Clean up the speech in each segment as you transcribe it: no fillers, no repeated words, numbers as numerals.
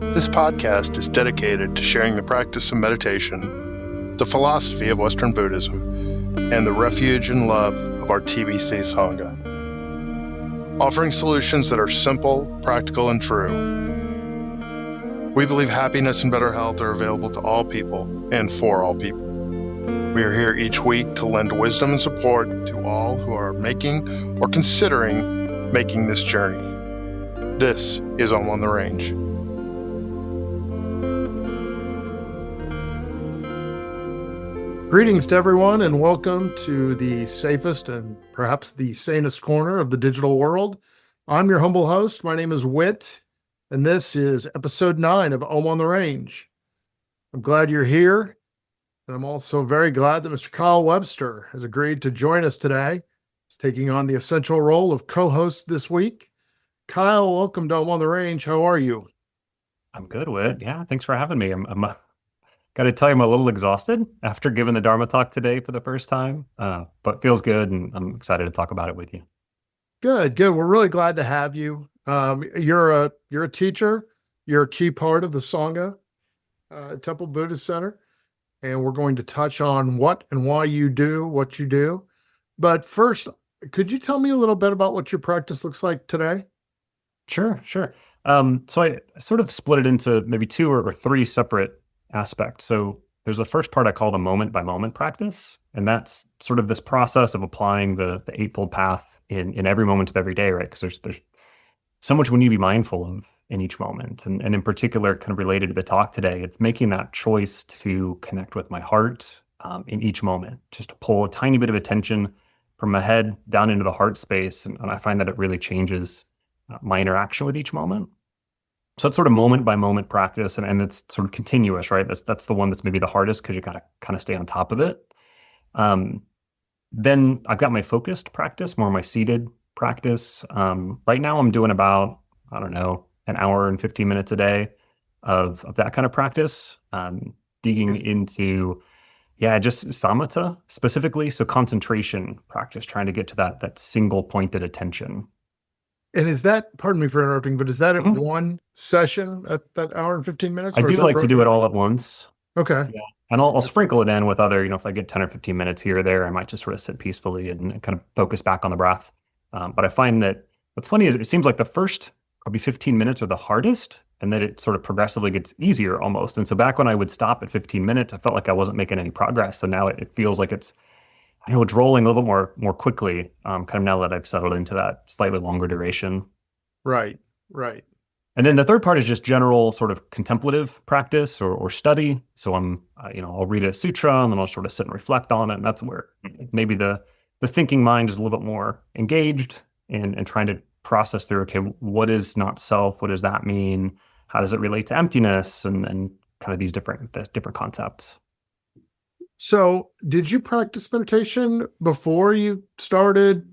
This podcast is dedicated to sharing the practice of meditation, the philosophy of Western Buddhism, and the refuge and love of our TBC Sangha. Offering solutions that are simple, practical, and true. We believe happiness and better health are available to all people and for all people. We are here each week to lend wisdom and support to all who are making or considering making this journey. This is On the Range. Greetings to everyone, and welcome to the safest and perhaps the sanest corner of the digital world. I'm your humble host. My name is Whit, and this is episode 9 of On the Range. I'm glad you're here, and I'm also very glad that Mr. Kyle Webster has agreed to join us today. He's taking on the essential role of co-host this week. Kyle, welcome to On the Range. How are you? I'm good, Whit. Yeah, thanks for having me. I'm got to tell you, I'm a little exhausted after giving the Dharma talk today for the first time, but feels good, and I'm excited to talk about it with you. Good. We're really glad to have you. You're a teacher. You're a key part of the Sangha Temple Buddhist Center, and we're going to touch on what and why you do what you do. But first, could you tell me a little bit about what your practice looks like today? Sure. So I sort of split it into maybe 2 or 3 separate aspect. So there's the first part I call the moment by moment practice. And that's sort of this process of applying the Eightfold Path in every moment of every day, right? Because there's so much we need to be mindful of in each moment. And in particular, kind of related to the talk today, it's making that choice to connect with my heart in each moment, just to pull a tiny bit of attention from my head down into the heart space. And I find that it really changes my interaction with each moment. So it's sort of moment by moment practice, and it's sort of continuous, right? That's the one that's maybe the hardest because you got to kind of stay on top of it. Then I've got my focused practice, more my seated practice. Right now I'm doing about, an hour and 15 minutes a day of that kind of practice, digging into, just samatha specifically. So concentration practice, trying to get to that single pointed attention. And is that, pardon me for interrupting, but is that in one session at that hour and 15 minutes? I do like to do it all at once. Okay. Yeah. And I'll sprinkle it in with other, if I get 10 or 15 minutes here or there, I might just sort of sit peacefully and kind of focus back on the breath. But I find that what's funny is it seems like the first probably 15 minutes are the hardest, and then it sort of progressively gets easier almost. And so back when I would stop at 15 minutes, I felt like I wasn't making any progress. So now it feels like it's rolling a little bit more quickly, kind of now that I've settled into that slightly longer duration. Right. And then the third part is just general sort of contemplative practice or study. So I'll read a sutra and then I'll sort of sit and reflect on it. And that's where maybe the thinking mind is a little bit more engaged and trying to process through, okay, what is not self? What does that mean? How does it relate to emptiness? And kind of these different concepts. So did you practice meditation before you started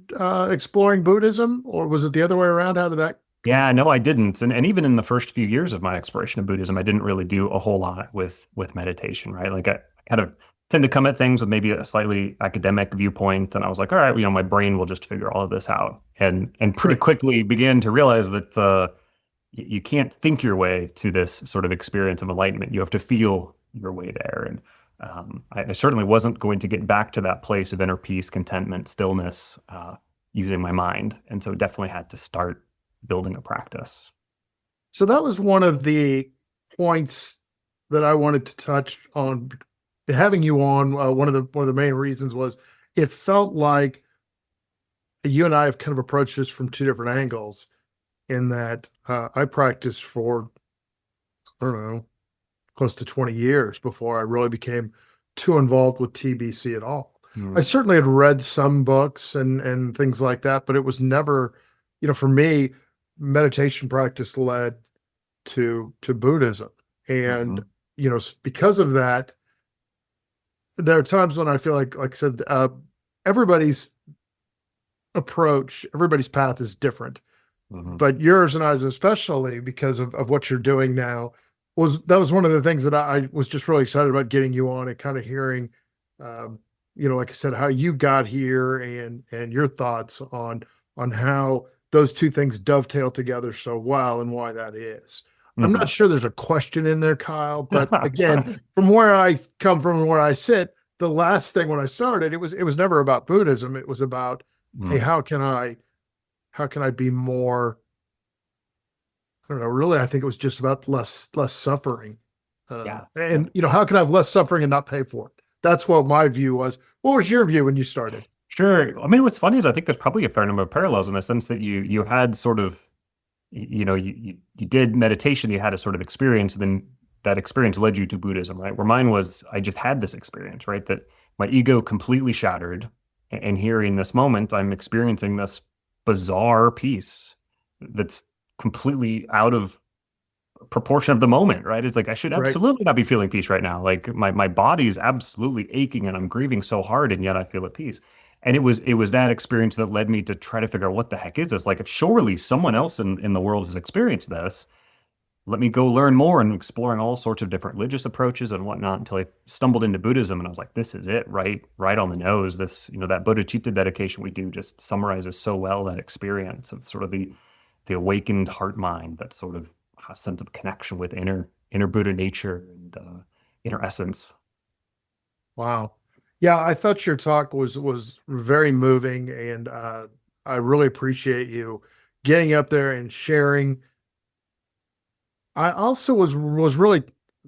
exploring Buddhism, or was it the other way around? How did that? Yeah, no, I didn't. And even in the first few years of my exploration of Buddhism, I didn't really do a whole lot with meditation, right? Like I kind of tend to come at things with maybe a slightly academic viewpoint. And I was like, all right, my brain will just figure all of this out. And pretty quickly began to realize that you can't think your way to this sort of experience of enlightenment. You have to feel your way there. And I certainly wasn't going to get back to that place of inner peace, contentment, stillness, using my mind. And so definitely had to start building a practice. So that was one of the points that I wanted to touch on. Having you on, one of the main reasons was it felt like you and I have kind of approached this from 2 different angles, in that I practiced for, close to 20 years before I really became too involved with TBC at all. I certainly had read some books and things like that, but it was never, for me, meditation practice led to Buddhism. And, because of that, there are times when I feel like I said, everybody's approach, everybody's path is different, but yours and I's, especially because of what you're doing now, that was one of the things that I was just really excited about getting you on and kind of hearing, like I said, how you got here and your thoughts on how those two things dovetail together so well and why that is. I'm not sure there's a question in there, Kyle, but again, from where I come from and where I sit, the last thing when I started, it was never about Buddhism. It was about, hey, how can I be more, I don't know, really, I think it was just about less suffering. Yeah. And how can I have less suffering and not pay for it? That's what my view was. What was your view when you started? Sure. I mean, what's funny is I think there's probably a fair number of parallels in the sense that you had sort of, you did meditation, you had a sort of experience, and then that experience led you to Buddhism, right? Where mine was, I just had this experience, right? That my ego completely shattered. And here in this moment, I'm experiencing this bizarre peace that's completely out of proportion of the moment, right? It's like I should Right. absolutely not be feeling peace right now. Like my body is absolutely aching and I'm grieving so hard, and yet I feel at peace. And it was that experience that led me to try to figure out what the heck is this? Like, surely someone else in the world has experienced this. Let me go learn more, and exploring all sorts of different religious approaches and whatnot until I stumbled into Buddhism, and I was like, this is it, right on the nose. This, that bodhicitta dedication we do just summarizes so well that experience of sort of the awakened heart mind, that sort of a sense of connection with inner Buddha nature and inner essence. Wow. Yeah, I thought your talk was very moving, and I really appreciate you getting up there and sharing. I also was really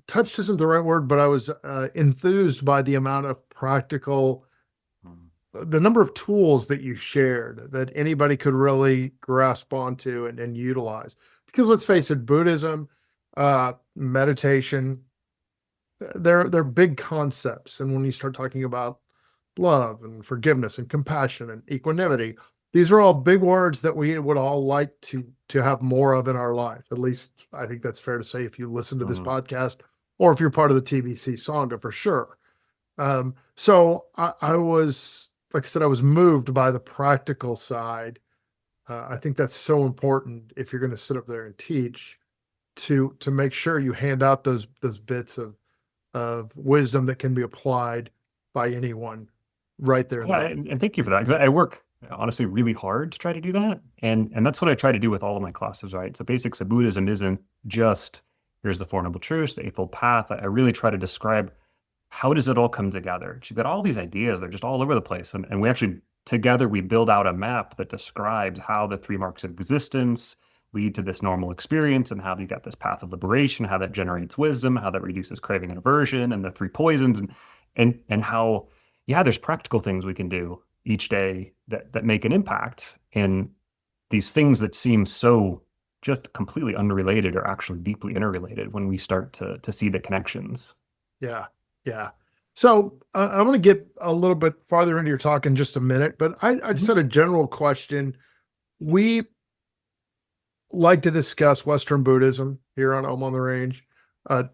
touched isn't the right word, but I was enthused by the amount of practical, Mm. the number of tools that you shared that anybody could really grasp onto and utilize. Because let's face it, Buddhism, meditation, they're big concepts. And when you start talking about love and forgiveness and compassion and equanimity, these are all big words that we would all like to have more of in our life. At least I think that's fair to say if you listen to this Mhm. podcast or if you're part of the TBC Sangha for sure. So I was, like I said, I was moved by the practical side. I think that's so important if you're going to sit up there and teach, to make sure you hand out those bits of wisdom that can be applied by anyone right there in the Yeah, moment. and thank you for that. 'Cause I work honestly really hard to try to do that, and that's what I try to do with all of my classes, right? So basics of Buddhism isn't just here's the Four Noble Truths, the Eightfold Path. I really try to describe how does it all come together. You've got all these ideas; they're just all over the place, and we actually together we build out a map that describes how the three marks of existence lead to this normal experience, and how you got this path of liberation, how that generates wisdom, how that reduces craving and aversion, and the three poisons, and how, yeah, there's practical things we can do each day that make an impact. And these things that seem so just completely unrelated are actually deeply interrelated when we start to see the connections. Yeah, yeah. So I want to get a little bit farther into your talk in just a minute, but I just Mhm. had a general question. We like to discuss Western Buddhism here on Om on the Range.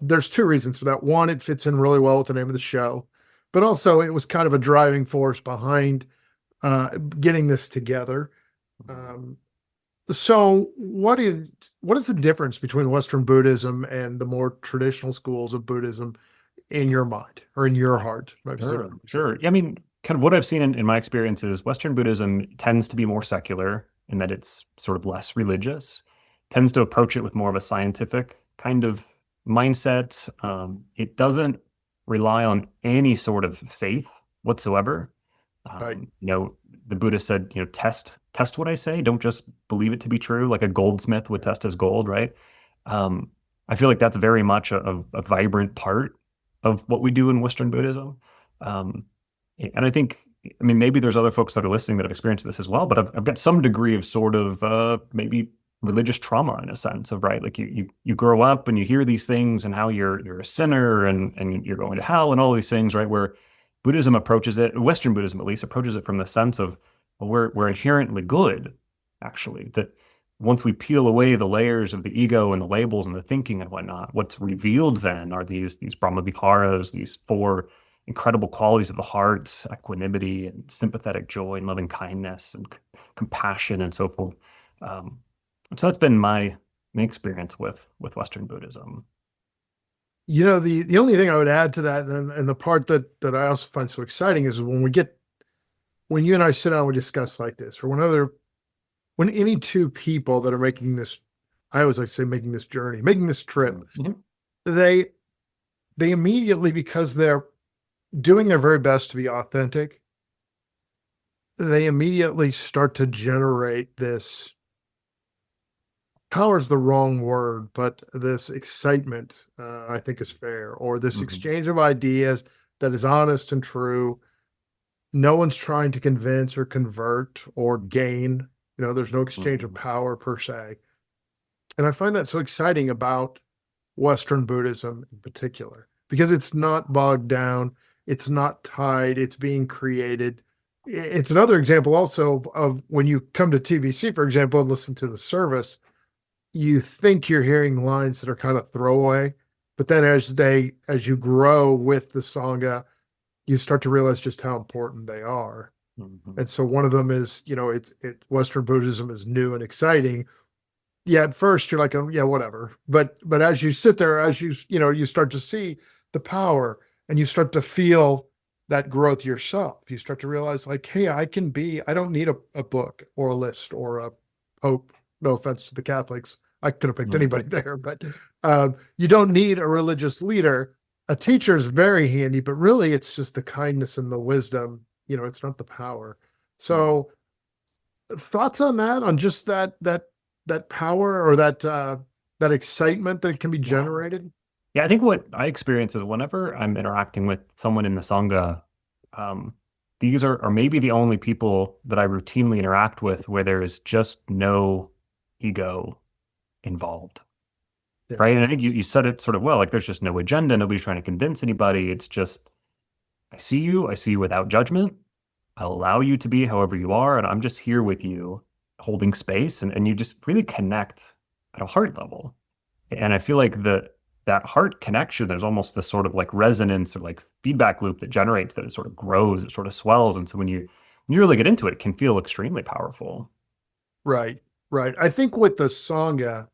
There's two reasons for that. One, it fits in really well with the name of the show, but also it was kind of a driving force behind getting this together. Um, so what is the difference between Western Buddhism and the more traditional schools of Buddhism in your mind or in your heart? Maybe is the way Sure, to say sure. it. Yeah, I mean, kind of what I've seen in my experience is Western Buddhism tends to be more secular in that it's sort of less religious, tends to approach it with more of a scientific kind of mindset. It doesn't rely on any sort of faith whatsoever. Right. The Buddha said, test what I say. Don't just believe it to be true, like a goldsmith would Yeah. test his gold, right? Um, I feel like that's very much a vibrant part of what we do in Western Buddhism. Um, and I think, I mean, maybe there's other folks that are listening that have experienced this as well, but I've got some degree of sort of maybe religious trauma in a sense of, right, like you grow up and you hear these things and how you're a sinner and you're going to hell and all these things, right? Where Buddhism approaches it, Western Buddhism at least approaches it from the sense of, well, we're inherently good, actually. That once we peel away the layers of the ego and the labels and the thinking and whatnot, what's revealed then are these Brahma Viharas, these four incredible qualities of the heart: equanimity and sympathetic joy and loving kindness and compassion and so forth. Um, so that's been my experience with Western Buddhism. The only thing I would add to that, and the part that I also find so exciting, is when you and I sit down and we discuss like this, or when any two people that are making this I always like to say making this journey, making this trip, Mhm. they immediately, because they're doing their very best to be authentic, they immediately start to generate this, power is the wrong word, but this excitement, I think is fair, or this Mhm. exchange of ideas that is honest and true. No one's trying to convince or convert or gain. There's no exchange of Mhm. power per se. And I find that so exciting about Western Buddhism in particular, because it's not bogged down, it's not tied, it's being created. It's another example also of when you come to TBC, for example, and listen to the service, you think you're hearing lines that are kind of throwaway, but then as you grow with the Sangha, you start to realize just how important they are. Mhm. And so one of them is, Western Buddhism is new and exciting. Yeah, at first you're like, oh, yeah, whatever. But as you sit there, as you start to see the power, and you start to feel that growth yourself. You start to realize, like, hey, I don't need a book or a list or a pope. No offense to the Catholics. I could have picked anybody Mhm. there, but you don't need a religious leader. A teacher is very handy, but really it's just the kindness and the wisdom. It's not the power. Mhm. So thoughts on that, on just that power, or that excitement that can be Yeah. generated? Yeah, I think what I experience is whenever I'm interacting with someone in the Sangha, um, these are maybe the only people that I routinely interact with where there is just no ego involved. Yeah. Right. And I think you said it sort of well, like there's just no agenda. Nobody's trying to convince anybody. It's just, I see you without judgment. I'll allow you to be however you are. And I'm just here with you holding space. And you just really connect at a heart level. And I feel like that heart connection, there's almost this sort of like resonance or like feedback loop that generates that it sort of grows, it sort of swells. And so when you really get into it, it can feel extremely powerful. Right, right. I think with the Sangha,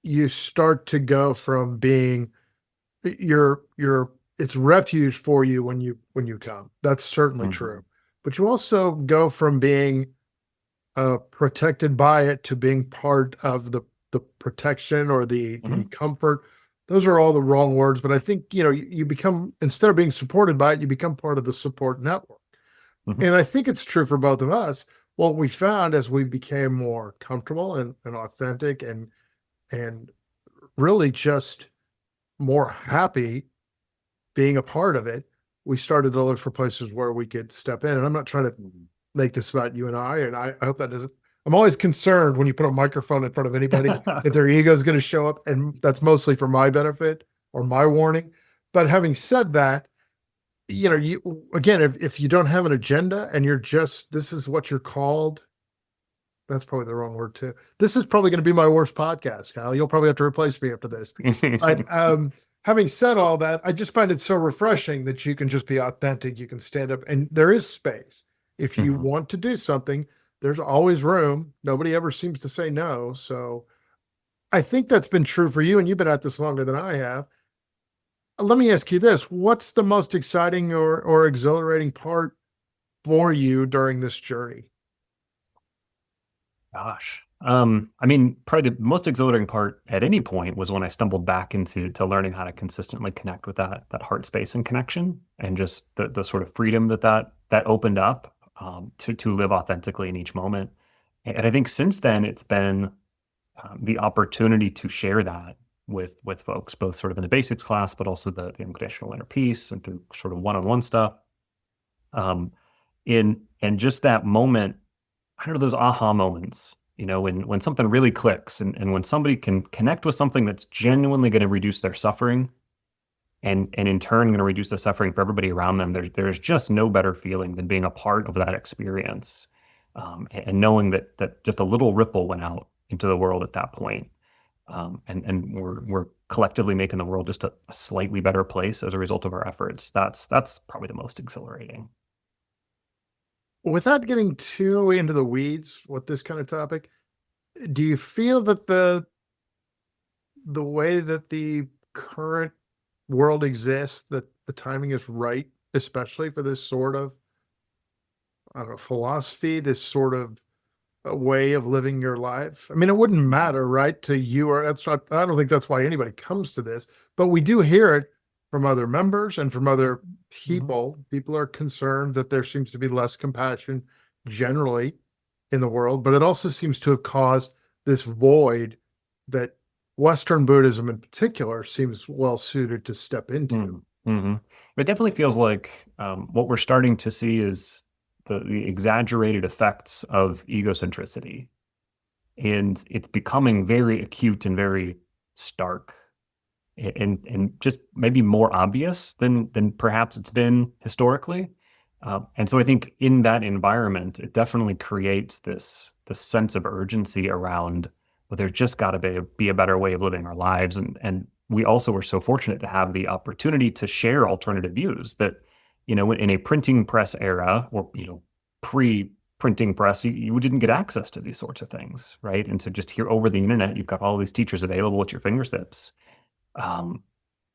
you start to go from being your it's refuge for you when you come. That's certainly Mhm. true. But you also go from being protected by it to being part of the protection, or the Mhm. comfort. Those are all the wrong words, but I think you become, instead of being supported by it, you become part of the support network. Mhm. And I think it's true for both of us. What we found as we became more comfortable and authentic, and really just more happy being a part of it, we started to look for places where we could step in. And I'm not trying to Mhm. make this about you and I hope that doesn't. I'm always concerned when you put a microphone in front of anybody that their ego is going to show up, and that's mostly for my benefit or my warning. But having said that, you again, if you don't have an agenda and you're just, this is what you're called, that's probably the wrong word too. This is probably going to be my worst podcast, Kyle. You'll probably have to replace me after this. But having said all that, I just find it so refreshing that you can just be authentic. You can stand up, and there is space. If you Mhm. want to do something, there's always room. Nobody ever seems to say no. So I think that's been true for you, and you've been at this longer than I have. Let me ask you this: what's the most exciting or exhilarating part for you during this journey? Gosh. I mean, probably the most exhilarating part at any point was when I stumbled back into learning how to consistently connect with that heart space and connection, and just the sort of freedom that opened up to live authentically in each moment. And I think since then, it's been the opportunity to share that with folks, both sort of in the basics class, but also the unconditional inner peace and through sort of one-on-one stuff. Um, in and just that moment, I don't know, those aha moments, when something really clicks, and when somebody can connect with something that's genuinely going to reduce their suffering, and in turn going to reduce the suffering for everybody around them. There's just no better feeling than being a part of that experience, and knowing that just a little ripple went out into the world at that point. And we're collectively making the world just a slightly better place as a result of our efforts. That's probably the most exhilarating. Without getting too into the weeds with this kind of topic, do you feel that the way that the current world exists, that the timing is right, especially for this sort of, I don't know, philosophy, this sort of way of living your life? I mean, it wouldn't matter, right, to you, or I don't think that's why anybody comes to this, but we do hear it from other members and from other Mhm. people. People are concerned that there seems to be less compassion generally in the world, but it also seems to have caused this void that Western Buddhism in particular seems well suited to step into. Mm-hmm. It definitely feels like what we're starting to see is the exaggerated effects of egocentricity. And it's becoming very acute and very stark and just maybe more obvious than perhaps it's been historically. And so I think in that environment, it definitely creates this sense of urgency around, well, there's just got to be a better way of living our lives. And we also were so fortunate to have the opportunity to share alternative views that, in a printing press era or, pre-printing press, you didn't get access to these sorts of things, right? And so just here over the internet, you've got all these teachers available at your fingertips. Um,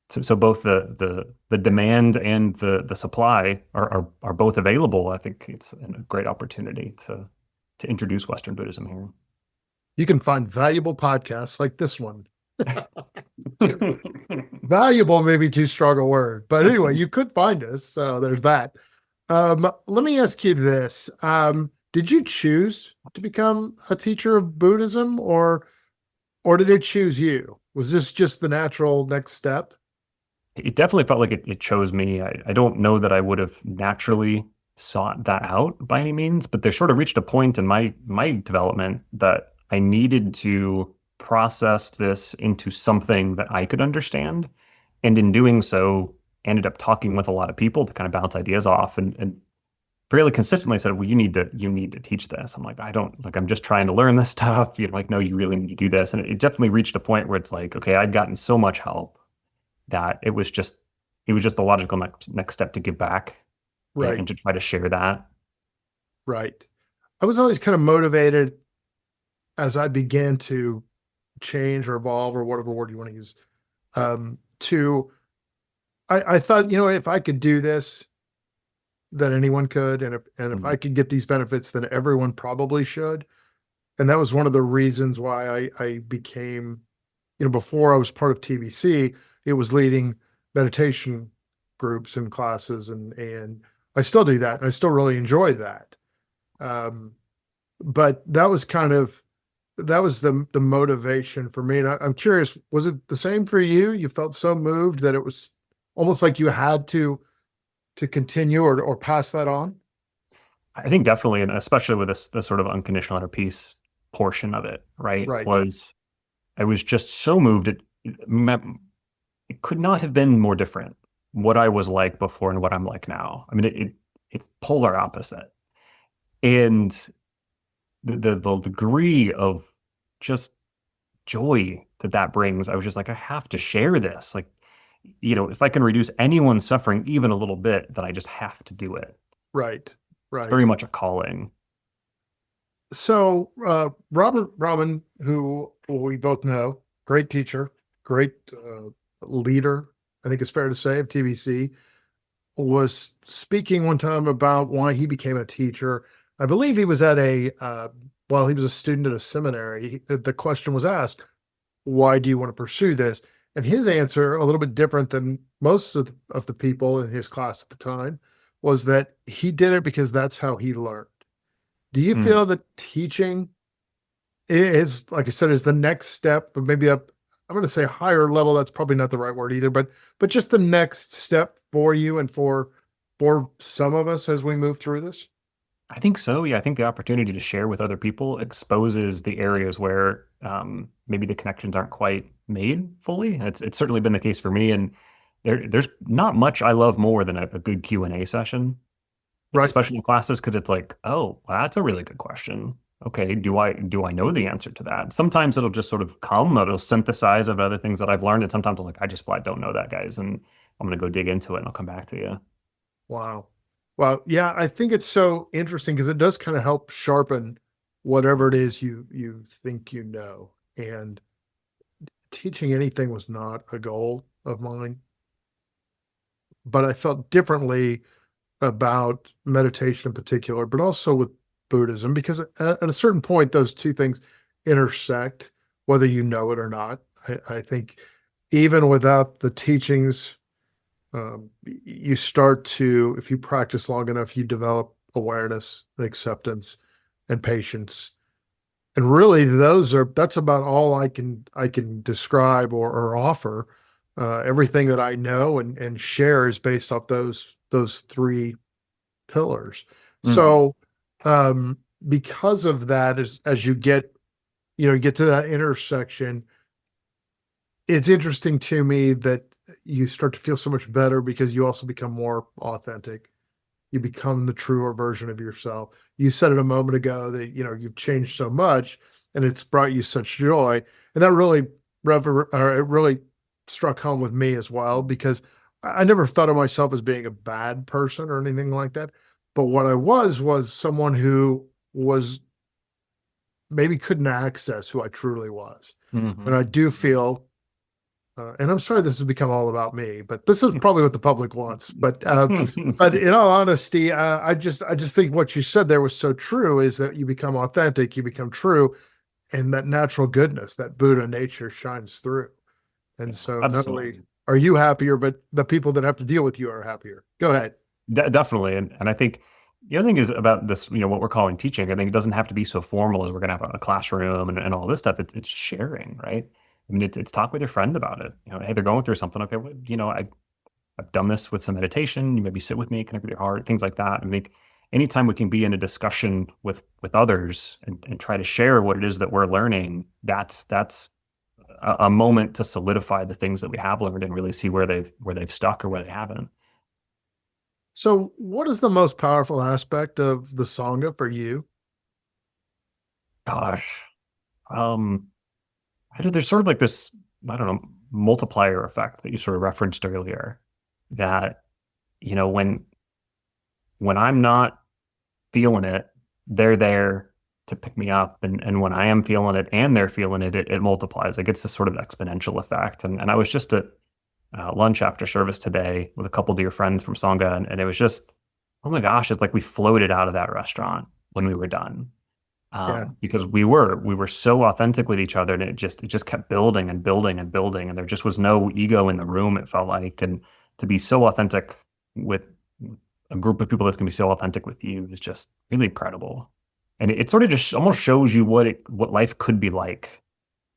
so both the demand and the supply are both available. I think it's a great opportunity to introduce Western Buddhism here. You can find valuable podcasts like this one. Valuable may be too strong a word, but anyway, you could find us. So there's that. Let me ask you this. Did you choose to become a teacher of Buddhism, or did it choose you? Was this just the natural next step? It definitely felt like it chose me. I don't know that I would have naturally sought that out by any means, but there sort of reached a point in my development that I needed to process this into something that I could understand. And in doing so, ended up talking with a lot of people to kind of bounce ideas off and fairly consistently said, well, you need to teach this. I'm like, I don't like, I'm just trying to learn this stuff. Like, no, you really need to do this. And it definitely reached a point where it's like, okay, I'd gotten so much help that it was just the logical next step to give back Right, and to try to share that. right. I was always kind of motivated as I began to change or evolve or whatever word you want to use. To I thought, if I could do this, then anyone could, and if I Mhm. could get these benefits, then everyone probably should. And that was one of the reasons why I became, before I was part of TBC, it was leading meditation groups and classes, and I still do that, and I still really enjoy that. Um, but that was the motivation for me. And I'm curious, was it the same for you? You felt so moved that it was almost like you had to continue or pass that on? I think definitely, and especially with this sort of unconditional inner peace portion of it, right? Right, Was I was just so moved. It could not have been more different what I was like before and what I'm like now. I mean, it's polar opposite. And the degree of just joy that brings, I was just like, I have to share this. Like, if I can reduce anyone's suffering even a little bit, then I just have to do it. right, It's right. very much a calling. So Robert Rahman, who we both know, great teacher, great leader, I think it's fair to say, of TBC, was speaking one time about why he became a teacher. I believe he was at while he was a student at a seminary, the question was asked, why do you want to pursue this? And his answer, a little bit different than most of the people in his class at the time, was that he did it because that's how he learned. Do you Mm. feel that teaching is, like I said, is the next step, but maybe up, I'm going to say higher level. That's probably not the right word either, but just the next step for you and for some of us as we move through this? I think so. Yeah, I think the opportunity to share with other people exposes the areas where maybe the connections aren't quite made fully. And it's certainly been the case for me. And there's not much I love more than a good Q&A session, Right. especially in classes, because it's like, oh, well, that's a really good question. Okay, do I know the answer to that? Sometimes it'll just sort of come, it'll synthesize of other things that I've learned, and sometimes I'm like, I just flat don't know that, guys, and I'm gonna go dig into it and I'll come back to you. Wow. Well, yeah, I think it's so interesting because it does kind of help sharpen whatever it is you think you know. And teaching anything was not a goal of mine, but I felt differently about meditation in particular, but also with Buddhism, because at a certain point, those two things intersect, whether you know it or not. I think even without the teachings, you start to, if you practice long enough, you develop awareness and acceptance and patience. And really, that's about all I can describe or offer. Everything that I know and share is based off those three pillars. Mhm. So, because of that, as you get to that intersection, it's interesting to me that you start to feel so much better because you also become more authentic. You become the truer version of yourself. You said it a moment ago that you've changed so much, and it's brought you such joy, and that really it really struck home with me as well, because I never thought of myself as being a bad person or anything like that. But what I was someone who was maybe couldn't access who I truly was. And Mhm. I do feel, and I'm sorry this has become all about me, but this is probably what the public wants. But in all honesty, I just think what you said there was so true, is that you become authentic, you become true, and that natural goodness, that Buddha nature shines through. And Yeah, so not only absolutely. are you happier, but the people that have to deal with you are happier. Go ahead. Definitely. And I think the other thing is about this, what we're calling teaching. I think it doesn't have to be so formal as we're going to have a classroom and all this stuff. It's sharing, right? I mean, it's talk with your friend about it. Hey, they're going through something. Okay, well, I've done this with some meditation. You maybe sit with me, connect with your heart, things like that. I think anytime we can be in a discussion with others and try to share what it is that we're learning, that's a moment to solidify the things that we have learned and really see where they've stuck or where they haven't. So what is the most powerful aspect of the Sangha for you? Gosh, um, there's sort of like this, I don't know, multiplier effect that you sort of referenced earlier. That you know when when I'm not feeling it, they're there to pick me up. And when I am feeling it and they're feeling it, it multiplies. It gets this sort of exponential effect. And I was just at lunch after service today with a couple dear friends from Sangha, and it was just, oh my gosh, it's like we floated out of that restaurant when we were done. Yeah. Because we were so authentic with each other, and it just kept building and building and building, and there just was no ego in the room, it felt like. And to be so authentic with a group of people that's going to be so authentic with you is just really incredible. And it sort of just almost shows you what life could be like.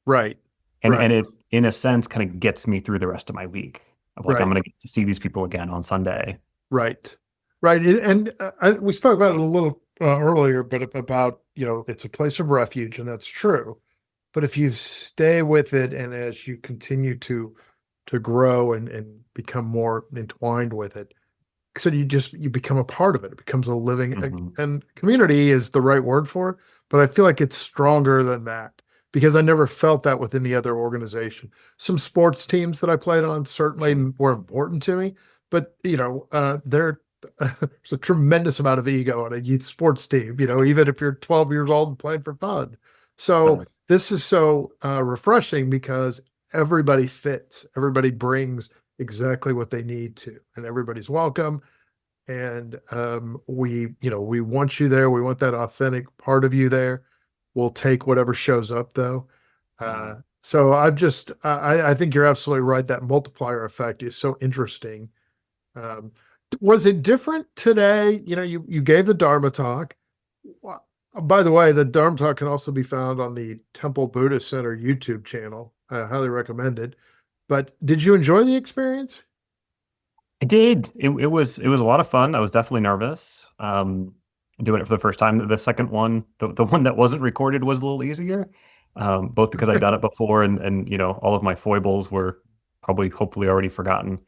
Right. And Right. it, in a sense, kind of gets me through the rest of my week of like, I'm Right. going to get to see these people again on Sunday. Right. Right. And we spoke about it a little earlier, but about, it's a place of refuge, and that's true. But if you stay with it, and as you continue to grow and become more entwined with it, so you become a part of it. It becomes a living, Hmm. and community is the right word for it, but I feel like it's stronger than that, because I never felt that with any other organization. Some sports teams that I played on certainly were important to me, but there's a tremendous amount of ego on a youth sports team, even if you're 12 years old and playing for fun. So Right. this is so refreshing, because everybody fits, everybody brings exactly what they need to, and everybody's welcome. And we want you there. We want that authentic part of you there. We'll take whatever shows up, though. Mhm. So I think you're absolutely right. That multiplier effect is so interesting. um, was it different today? You gave the Dharma talk. Wha- By the way, the Dharma talk can also be found on the Temple Buddhist Center YouTube channel. I highly recommend it. But did you enjoy the experience? I did. It was a lot of fun. I was definitely nervous. Doing it for the first time. The second one, the one that wasn't recorded, was a little easier. Both because I'd done it before, and all of my foibles were probably hopefully already forgotten.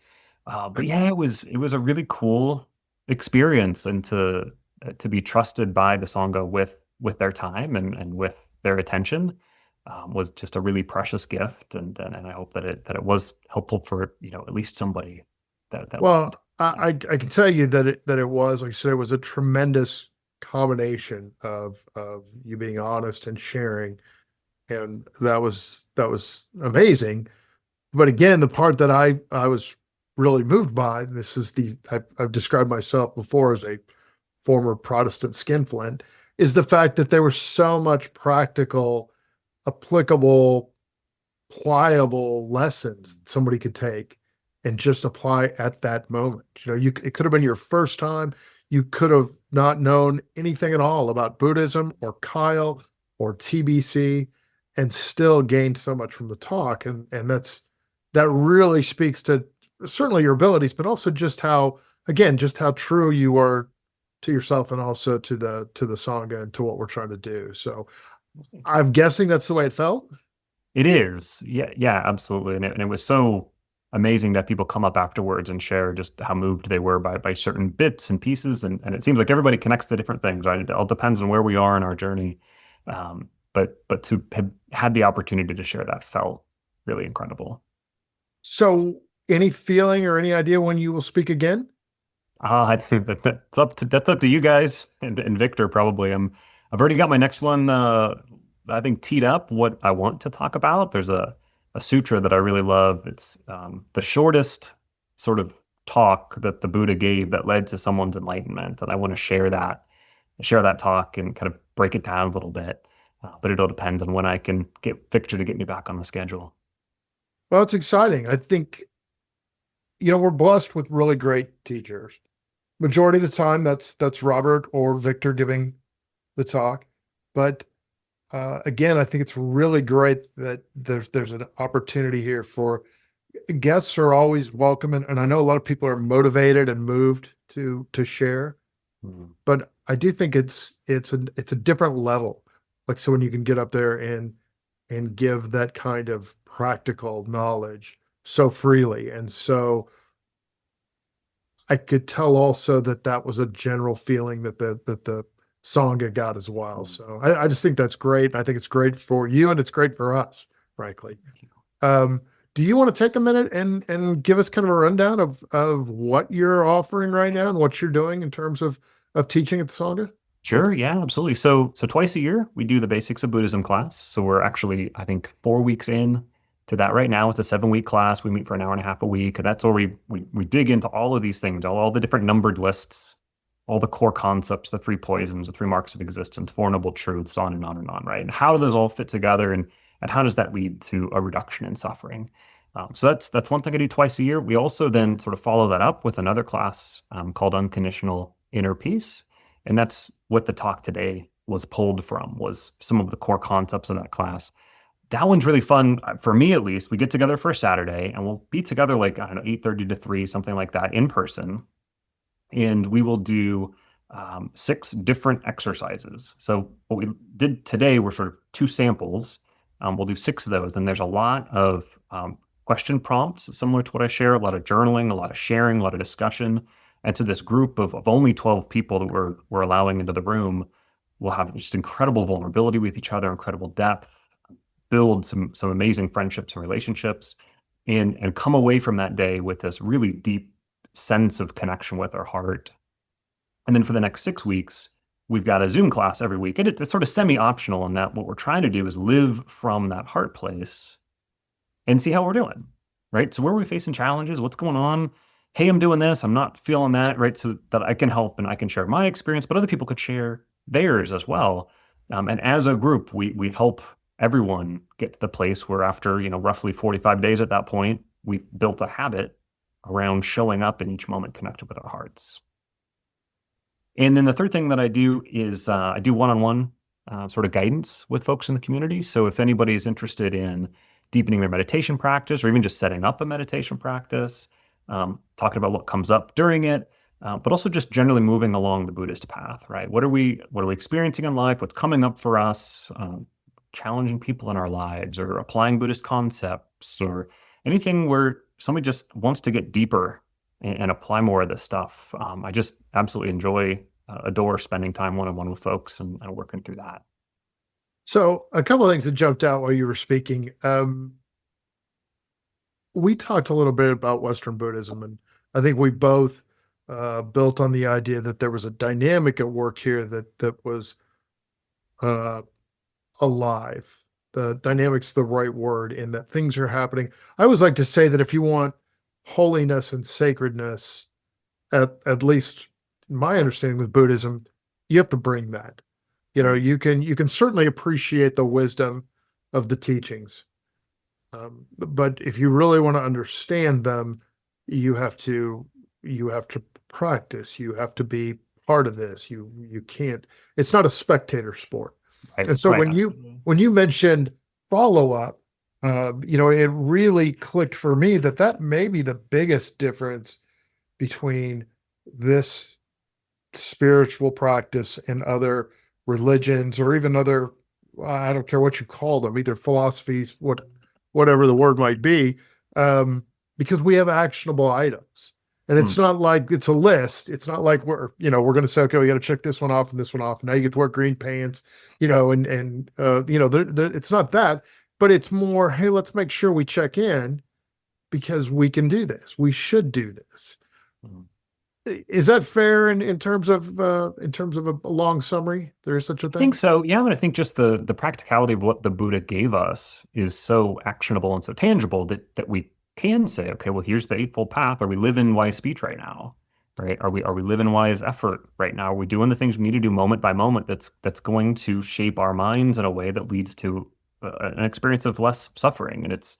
But yeah, it was a really cool experience, and to be trusted by the Sangha with their time and with their attention was just a really precious gift, and I hope that it was helpful for at least somebody that listened. Well, I can tell you that it was, like I said, it was a tremendous combination of you being honest and sharing, and that was amazing. But again, the part that I was really moved by, this is I've described myself before as a former Protestant skinflint, is the fact that there was so much practical, applicable, pliable lessons somebody could take and just apply at that moment. It could have been your first time. You could have not known anything at all about Buddhism or Kyle or TBC and still gained so much from the talk. And that really speaks to certainly your abilities, but also just how true you are to yourself and also to the Sangha and to what we're trying to do. So I'm guessing that's the way it felt. It is. Yeah, yeah, absolutely. And it was so amazing that people come up afterwards and share just how moved they were by certain bits and pieces. And it seems like everybody connects to different things, right? It all depends on where we are in our journey. But to have had the opportunity to share that felt really incredible. So any feeling or any idea when you will speak again? I think that's up to you guys and Victor probably. I've already got my next one I think teed up what I want to talk about. There's a sutra that I really love. It's the shortest sort of talk that the Buddha gave that led to someone's enlightenment. And I want to share that talk and kind of break it down a little bit. But it'll depend on when I can get Victor to get me back on the schedule. Well, it's exciting. I think, we're blessed with really great teachers. Majority of the time, that's Robert or Victor giving the talk. But again, I think it's really great that there's an opportunity here for guests are always welcome. And I know a lot of people are motivated and moved to share, but I do think it's a different level. Like, so when you can get up there and give that kind of practical knowledge so freely. And so I could tell also that was a general feeling that the Sangha got as well. So I just think that's great. I think it's great for you and it's great for us, frankly. Do you want to take a minute and give us kind of a rundown of what you're offering right now and what you're doing in terms of teaching at the Sangha? Sure. Yeah, absolutely. So twice a year we do the basics of Buddhism class. So we're actually, I think, 4 weeks in to that right now. It's a 7-week class. We meet for an hour and a half a week. And that's where we dig into all of these things, all the different numbered lists, all the core concepts, the 3 poisons, the 3 marks of existence, 4 noble truths, on and on and on, right? And how do those all fit together? And how does that lead to a reduction in suffering? So that's one thing I do twice a year. We also then sort of follow that up with another class called Unconditional Inner Peace. And that's what the talk today was pulled from, was some of the core concepts of that class. That one's really fun, for me at least. We get together for a Saturday, and we'll be together like, 8:30 to 3, something like that, in person. And we will do 6 different exercises. So what we did today were sort of 2 samples. We'll do 6 of those. And there's a lot of question prompts, similar to what I share, a lot of journaling, a lot of sharing, a lot of discussion. And to this group of only 12 people that we're allowing into the room, we'll have just incredible vulnerability with each other, incredible depth, build some amazing friendships and relationships, and come away from that day with this really deep sense of connection with our heart. And then for the next 6 weeks, we've got a Zoom class every week. And it's sort of semi-optional in that what we're trying to do is live from that heart place and see how we're doing, right? So where are we facing challenges? What's going on? Hey, I'm doing this, I'm not feeling that, right? So that I can help and I can share my experience, but other people could share theirs as well. And as a group, we help everyone get to the place where after, roughly 45 days at that point, we've built a habit around showing up in each moment connected with our hearts. And then the third thing that I do is I do one-on-one sort of guidance with folks in the community. So if anybody is interested in deepening their meditation practice or even just setting up a meditation practice, talking about what comes up during it, but also just generally moving along the Buddhist path, right? What are we experiencing in life? What's coming up for us? Challenging people in our lives, or applying Buddhist concepts, or anything where somebody just wants to get deeper and apply more of this stuff. I just absolutely adore spending time one-on-one with folks and working through that. So a couple of things that jumped out while you were speaking. We talked a little bit about Western Buddhism, and I think we both built on the idea that there was a dynamic at work here that was alive. The dynamic's the right word, in that things are happening. I always like to say that if you want holiness and sacredness, at least my understanding with Buddhism, you have to bring that. You can certainly appreciate the wisdom of the teachings. But if you really want to understand them, you have to practice. You have to be part of this. You can't. It's not a spectator sport. Right. And so Right. when you mentioned follow up, it really clicked for me that may be the biggest difference between this spiritual practice and other religions, or even other, I don't care what you call them, either philosophies, whatever the word might be, because we have actionable items. And it's not like it's a list. It's not like we're going to say, okay, we got to check this one off and this one off. And now you get to wear green pants, it's not that, but it's more, hey, let's make sure we check in because we can do this. We should do this. Is that fair in terms of a long summary? There is such a thing? I think so. Yeah, but I think just the practicality of what the Buddha gave us is so actionable and so tangible that we can say, okay, well, here's the Eightfold Path. Are we living wise speech right now? Right? Are we living wise effort right now? Are we doing the things we need to do moment by moment that's going to shape our minds in a way that leads to an experience of less suffering? And it's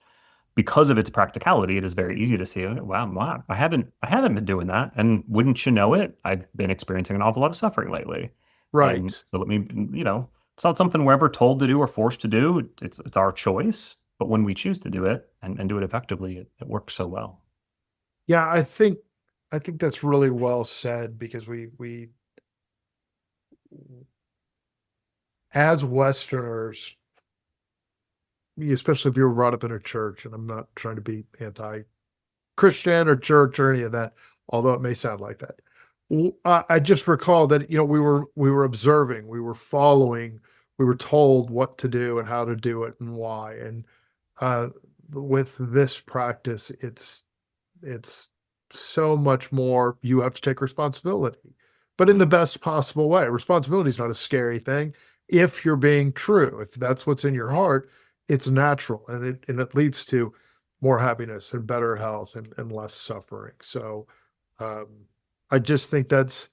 because of its practicality, it is very easy to see, wow, I haven't been doing that. And wouldn't you know it, I've been experiencing an awful lot of suffering lately. Right. And so it's not something we're ever told to do or forced to do. It's our choice. But when we choose to do it and do it effectively, it works so well. Yeah, I think that's really well said, because we as Westerners, especially if you were brought up in a church, and I'm not trying to be anti-Christian or church or any of that, although it may sound like that. I just recall that, we were observing, we were following, we were told what to do and how to do it and why. And with this practice, it's so much more. You have to take responsibility, but in the best possible way. Responsibility is not a scary thing if you're being true. If that's what's in your heart, it's natural, and it leads to more happiness and better health and less suffering. So I just think that's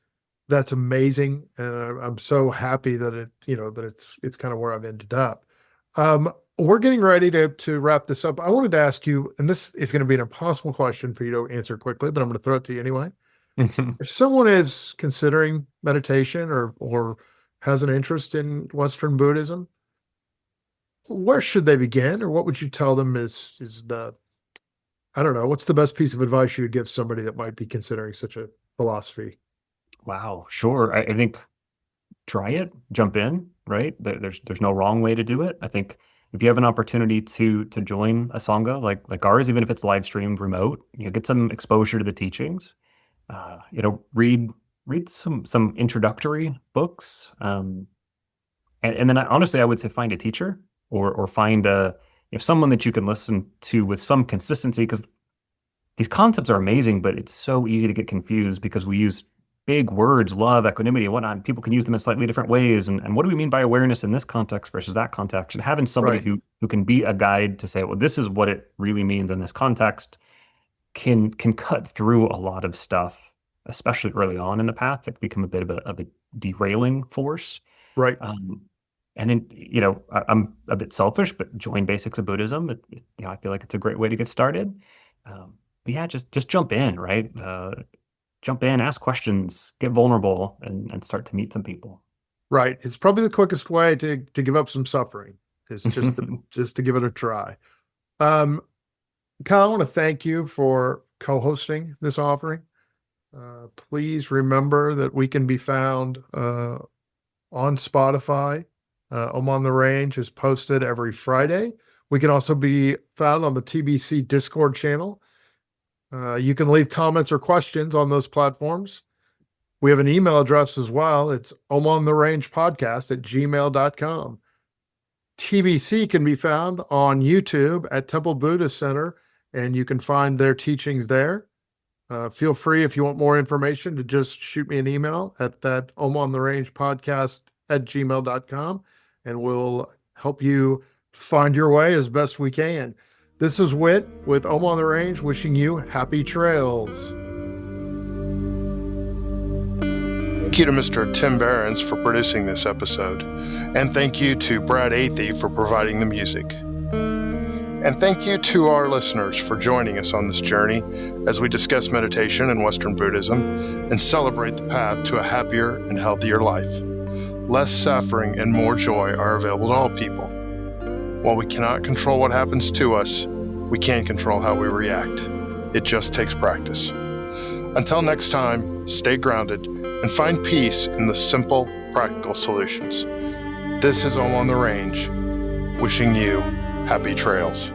amazing, and I'm so happy that it's kind of where I've ended up. We're getting ready to wrap this up. I wanted to ask you, and this is going to be an impossible question for you to answer quickly, but I'm going to throw it to you anyway. If someone is considering meditation or has an interest in Western Buddhism, where should they begin, or what would you tell them is I don't know, what's the best piece of advice you would give somebody that might be considering such a philosophy? Wow, sure. I think try it, jump in, right? There's no wrong way to do it. I think if you have an opportunity to join a Sangha like ours, even if it's live streamed remote, get some exposure to the teachings, read some introductory books. And then honestly, I would say find a teacher or find someone that you can listen to with some consistency, because these concepts are amazing, but it's so easy to get confused because we use big words, love, equanimity, and whatnot. People can use them in slightly different ways. And what do we mean by awareness in this context versus that context? And having somebody who can be a guide to say, well, this is what it really means in this context can cut through a lot of stuff, especially early on in the path, that can become a bit of a derailing force. Right. And then, I'm a bit selfish, but join Basics of Buddhism. I feel like it's a great way to get started. But yeah, just jump in, right? Jump in, ask questions, get vulnerable, and start to meet some people. Right. It's probably the quickest way to give up some suffering, is just to give it a try. Kyle, I want to thank you for co-hosting this offering. Please remember that we can be found on Spotify. Om on the Range is posted every Friday. We can also be found on the TBC Discord channel. You can leave comments or questions on those platforms. We have an email address as well. It's omontheRangePodcast@gmail.com. TBC can be found on YouTube at Temple Buddhist Center, and you can find their teachings there. Feel free, if you want more information, to just shoot me an email at that omontheRangePodcast@gmail.com, and we'll help you find your way as best we can. This is Whit with Om on the Range, wishing you happy trails. Thank you to Mr. Tim Behrens for producing this episode, and thank you to Brad Athey for providing the music. And thank you to our listeners for joining us on this journey as we discuss meditation and Western Buddhism and celebrate the path to a happier and healthier life. Less suffering and more joy are available to all people. While we cannot control what happens to us, we can control how we react. It just takes practice. Until next time, stay grounded and find peace in the simple, practical solutions. This is Om on the Range, wishing you happy trails.